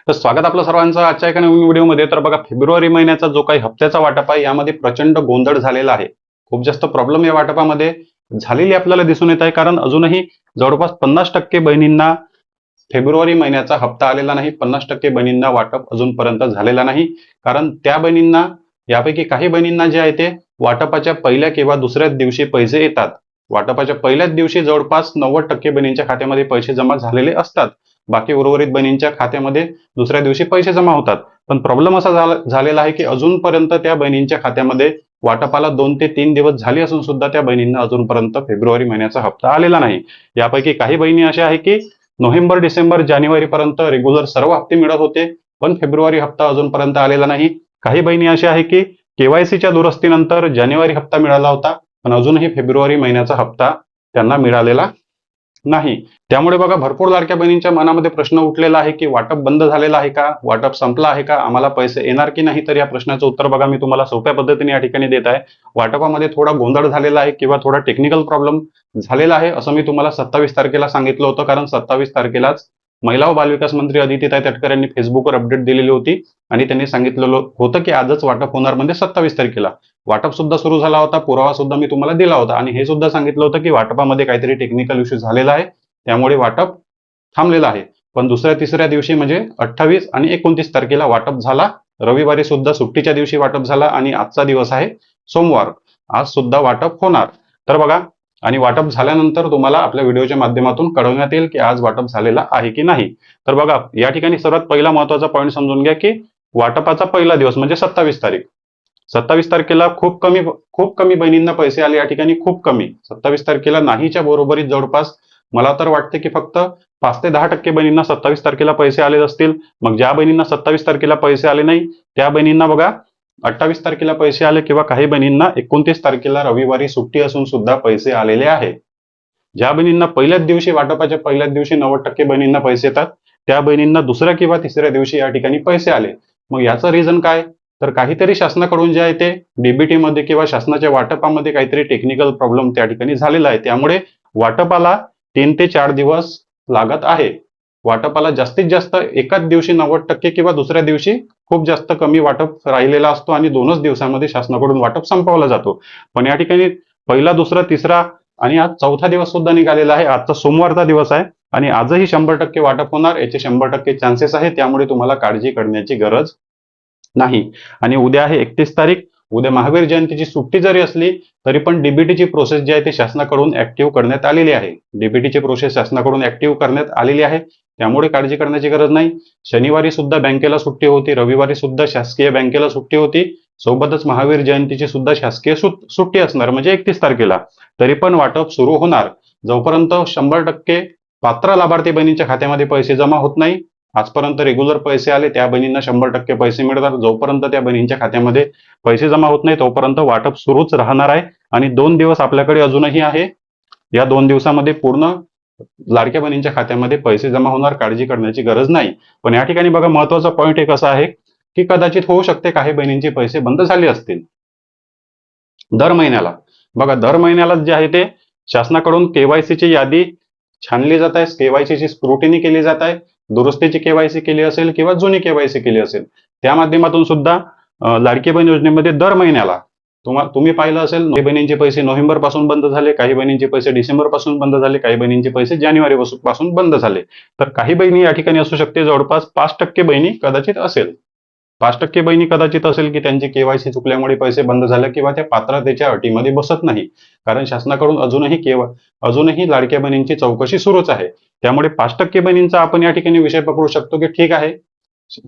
तर स्वागत आपलं सर्वांचं आजच्या एका नवीन व्हिडिओमध्ये. तर बघा, फेब्रुवारी महिन्याचा जो काही हप्त्याचा वाटप आहे यामध्ये प्रचंड गोंधळ झालेला आहे. खूप जास्त प्रॉब्लेम या वाटपामध्ये झालेली आपल्याला दिसून येत आहे. कारण अजूनही जवळपास 50% बहिणींना फेब्रुवारी महिन्याचा हप्ता आलेला नाही. 50% बहिणींना वाटप अजूनपर्यंत झालेला नाही. कारण त्या बहिणींना, यापैकी काही बहिणींना जे आहे ते वाटपाच्या पहिल्या किंवा दुसऱ्याच दिवशी पैसे येतात. वाटपाच्या पहिल्याच दिवशी जवळपास 90% बहिणींच्या खात्यामध्ये पैसे जमा झालेले असतात. बाकी उर्वरित बहिणींच्या खात्यामध्ये दुसऱ्या दिवशी पैसे जमा होतात. पण प्रॉब्लेम असा झालेला आहे की अजूनपर्यंत त्या बहिणींच्या खात्यामध्ये वाटपाला 2 ते 3 दिवस झाले असून सुद्धा त्या बहिणींना अजूनपर्यंत फेब्रुवारी महिन्याचा हप्ता आलेला नाही. यापैकी काही बहिणी अशा आहे की नोव्हेंबर, डिसेंबर, जानेवारी पर्यंत रेग्युलर सर्व हप्ते मिळत होते, पण फेब्रुवारी हप्ता अजूनपर्यंत आलेला नाही. काही बहिणी अशा आहे की केवायसीच्या दुरुस्तीनंतर जानेवारी हप्ता मिळाला होता, पण अजूनही फेब्रुवारी महिन्याचा हप्ता त्यांना मिळालेला नाही. त्यामुळे बघा, भरपूर लाडक्या बहिणींच्या मनामध्ये प्रश्न उठलेला आहे की वाटप बंद झालेलं आहे का, वाटप संपलं आहे का, आम्हाला पैसे येणार की नाही. तर या प्रश्नाचं उत्तर बघा, मी तुम्हाला सोप्या पद्धतीने या ठिकाणी देत आहे. वाटपामध्ये थोडा गोंधळ झालेला आहे किंवा थोडा टेक्निकल प्रॉब्लेम झालेला आहे, असं मी तुम्हाला 27 तारखेला सांगितलं होतं. कारण 27 तारखेलाच महिला व बालविकास मंत्री अदितीताई तटकरे यांनी फेसबुकवर अपडेट दिलेली होती आणि त्यांनी सांगितलेलं होतं की आजच वाटप होणार, म्हणजे 27 तारखेला वाटप सुद्धा सुरू झाला होता. पुरावा सुद्धा मी तुम्हाला दिला होता आणि हे सुद्धा सांगितलं होतं की वाटपामध्ये काहीतरी टेक्निकल इश्यू झालेला आहे, त्यामुळे वाटप थांबलेलं आहे. पण दुसऱ्या तिसऱ्या दिवशी म्हणजे 28 आणि 29 तारखेला वाटप झाला. रविवारी सुद्धा सुट्टीच्या दिवशी वाटप झाला आणि आजचा दिवस आहे सोमवार, आज सुद्धा वाटप होणार. तर बघा, आणि वाटप झाल्यानंतर तुम्हाला आपल्या व्हिडिओच्या माध्यमातून कळवण्यात येईल की आज वाटप झालेला आहे की नाही. तर बघा, या ठिकाणी सर्वात पहिला महत्वाचा पॉईंट समजून घ्या की वाटपाचा पहिला दिवस म्हणजे 27 तारीख. 27 तारखेला खूप कमी बहिणींना पैसे आले. या ठिकाणी खूप कमी, 27 तारखेला नाहीच्या बरोबरीत जवळपास मला तर वाटते की फक्त 5 ते 10% बहिणींना 27 तारखेला पैसे आले असतील. मग ज्या बहिणींना 27 तारखेला पैसे आले नाही त्या बहिणींना बघा 28 तारखेला पैसे आले, किंवा काही बहिणींना 29 तारखेला रविवारी सुट्टी असून सुद्धा पैसे आलेले आहे. ज्या बहिणींना पहिल्याच दिवशी, वाटपाच्या पहिल्याच दिवशी 90% बहिणींना पैसे येतात, त्या बहिणींना दुसऱ्या किंवा तिसऱ्या दिवशी या ठिकाणी पैसे आले. मग याचं रिझन काय? तर काहीतरी शासनाकडून जे आहे ते डीबीटी मध्ये किंवा शासनाच्या वाटपामध्ये काहीतरी टेक्निकल प्रॉब्लेम त्या ठिकाणी झालेला आहे. त्यामुळे वाटपाला 3 ते 4 दिवस लागत आहे. वाटपाला जास्तीत जास्त एकाच दिवशी 90% किंवा दुसऱ्या दिवशी खूप जास्त कमी वाटप राहिलेला असतो आणि 2च दिवसामध्ये शासनाकडून वाटप संपवला जातो. पण या ठिकाणी पहिला, दुसरा, तिसरा आणि आज चौथा दिवस सुद्धा निघालेला आहे. आजचा सोमवारचा दिवस आहे आणि आजही 100% वाटप होणार, याचे 100% चान्सेस आहे. त्यामुळे तुम्हाला काळजी करण्याची गरज नाही. आणि उद्या आहे 31 तारीख. उद्या महावीर जयंतीची सुट्टी जरी असली तरी पण डीबीटीची प्रोसेस जी आहे ती शासनाकडून ऍक्टिव्ह करण्यात आलेली आहे. डीबीटीची प्रोसेस शासनाकडून ऍक्टिव्ह करण्यात आलेली आहे, त्यामुळे काळजी करण्याची गरज नाही. शनिवारी सुद्धा बँकेला सुट्टी होती, रविवारी सुद्धा शासकीय बँकेला सुट्टी होती, सोबतच महावीर जयंतीची सुद्धा शासकीय सुट्टी असणार म्हणजे 31 तारखेला. तरी पण वाटप सुरू होणार. जोपर्यंत 100% पात्र लाभार्थी बहिणींच्या खात्यामध्ये पैसे जमा होत नाही, आजपर्यंत रेग्युलर पैसे आले त्या बहिणींना 100% पैसे मिळतात. जोपर्यंत त्या बहिणींच्या खात्यामध्ये पैसे जमा होत नाही तोपर्यंत वाटप सुरूच राहणार आहे. आणि 2 दिवस आपल्याकडे अजूनही आहे. या 2 दिवसामध्ये पूर्ण लाडक्या बहिणींच्या खात्यामध्ये पैसे जमा होणार, काळजी करण्याची गरज नाही. पण या ठिकाणी बघा, महत्वाचा पॉईंट एक असा आहे की कदाचित होऊ शकते काही बहिणींचे पैसे बंद झाले असतील. दर महिन्याला बघा, दर महिन्याला जे आहे ते शासनाकडून केवायसीची यादी छानली जात आहे, केवायसीची स्क्रुटिनी केली जात आहे. दुरुस्तीची केवायसी केली असेल किंवा जुनी केवायसी केली असेल, त्या माध्यमातून सुद्धा लाडकी बहीण योजनेमध्ये दर महिन्याला तुम्ही पाहिलं असेल, काही बहिणींचे पैसे नोव्हेंबर पासून बंद झाले, काही बहिणींचे पैसे डिसेंबर पासून बंद झाले, काही बहिणींचे पैसे जानेवारी पासून बंद झाले. तर काही बहिणी या ठिकाणी असू शकते, जवळपास 5% बहिणी कदाचित असेल. 5% बहिणी कदाचित असेल की त्यांची केवायसी चुकल्यामुळे पैसे बंद झाले किंवा त्या पात्रतेच्या अटीमध्ये बसत नाही. कारण शासनाकडून अजूनही लाडक्या बहिणींची चौकशी सुरूच आहे. त्यामुळे 5% बहिणींचा आपण या ठिकाणी विषय पकडू शकतो की ठीक आहे,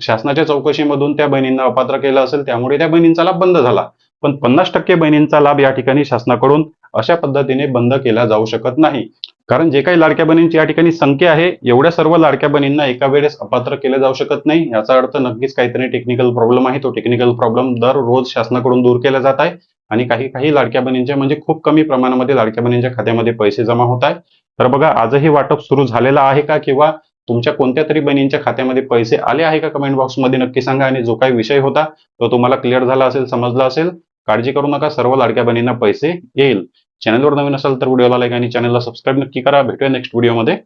शासनाच्या चौकशीमधून त्या बहिणींना अपात्र केलं असेल, त्यामुळे त्या बहिणींचा लाभ बंद झाला. पण 50% बहिणींचा लाभ या ठिकाणी शासनाकडून अशा पद्धतीने बंद केला जाऊ शकत नाही. कारण जे काही लाडक्या बहिणींची या ठिकाणी संख्या आहे, एवढ्या सर्व लाडक्या बहिणींना एका वेळेस अपात्र केले जाऊ शकत नाही. याचा अर्थ नक्कीच काहीतरी टेक्निकल प्रॉब्लेम आहे. तो टेक्निकल प्रॉब्लेम दररोज शासनाकडून दूर केला जात आहे आणि काही लाडक्या बहिणींच्या म्हणजे खूप कमी प्रमाणामध्ये लाडक्या बहिणींच्या खात्यामध्ये पैसे जमा होत आहे. तर बघा, आजही वाटप सुरू झालेलं आहे का, किंवा तुमच्या कोणत्या तरी बहिणींच्या खात्यामध्ये पैसे आले आहे का, कमेंट बॉक्समध्ये नक्की सांगा. आणि जो काही विषय होता तो तुम्हाला क्लिअर झाला असेल, समजला असेल. काळजी करू नका, सर्व लाडक्या बहिणींना पैसे येईल. चॅनलवर नवीन असाल तर व्हिडिओला लाईक आणि चॅनलला सबस्क्राईब नक्की करा. भेटूया नेक्स्ट व्हिडिओमध्ये.